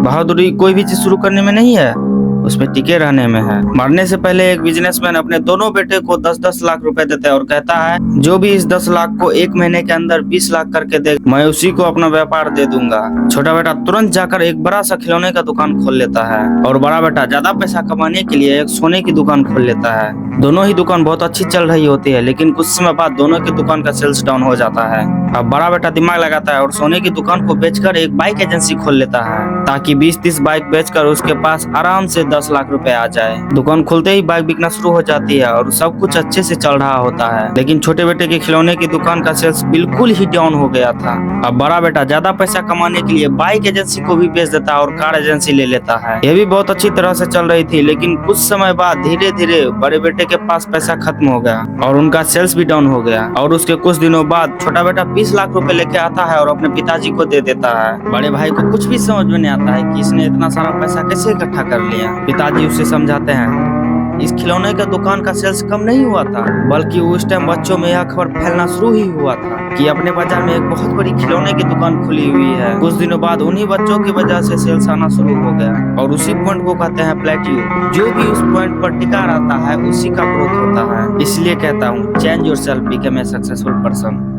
बहादुरी कोई भी चीज शुरू करने में नहीं है, उसमें टिके रहने में है। मरने से पहले एक बिजनेसमैन अपने दोनों बेटे को 10-10 लाख रुपए देता है और कहता है जो भी इस 10 लाख को 1 महीने के अंदर 20 लाख करके दे, मैं उसी को अपना व्यापार दे दूंगा। छोटा बेटा तुरंत जाकर एक बड़ा सा खिलौने का दुकान खोल लेता है और बड़ा बेटा ज्यादा पैसा कमाने के लिए एक सोने की दुकान खोल लेता है। दोनों ही दुकान बहुत अच्छी चल रही होती है, लेकिन कुछ समय बाद दोनों की दुकान का सेल्स डाउन हो जाता है। अब बड़ा बेटा दिमाग लगाता है और सोने की दुकान को बेचकर एक बाइक एजेंसी खोल लेता है ताकि 20-30 बाइक बेचकर उसके पास आराम से 10 लाख रुपए आ जाए। दुकान खुलते ही बाइक बिकना शुरू हो जाती है और सब कुछ अच्छे से चल रहा होता है, लेकिन छोटे बेटे के खिलौने की दुकान का सेल्स बिल्कुल ही डाउन हो गया था। अब बड़ा बेटा ज्यादा पैसा कमाने के लिए बाइक एजेंसी को भी बेच देता है और कार एजेंसी ले लेता है। यह भी बहुत अच्छी तरह से चल रही थी, लेकिन कुछ समय बाद धीरे धीरे बड़े बेटे के पास पैसा खत्म हो गया और उनका सेल्स भी डाउन हो गया। और उसके कुछ दिनों बाद छोटा बेटा 20 लाख रुपए लेके आता है और अपने पिताजी को दे देता है। बड़े भाई को कुछ भी समझ में नहीं आता है कि इसने इतना सारा पैसा कैसे इकट्ठा कर लिया। पिताजी उसे समझाते हैं इस खिलौने का दुकान का सेल्स कम नहीं हुआ था, बल्कि उस टाइम बच्चों में यह खबर फैलना शुरू ही हुआ था कि अपने बाजार में एक बहुत बड़ी खिलौने की दुकान खुली हुई है। कुछ दिनों बाद उन्हीं बच्चों की वजह से सेल्स आना शुरू हो गया और उसी पॉइंट को कहते हैं प्लेट्यू। जो भी उस पॉइंट पर टिका रहता है उसी का ग्रोथ होता है। इसलिए कहता हूँ change yourself, become a successful person.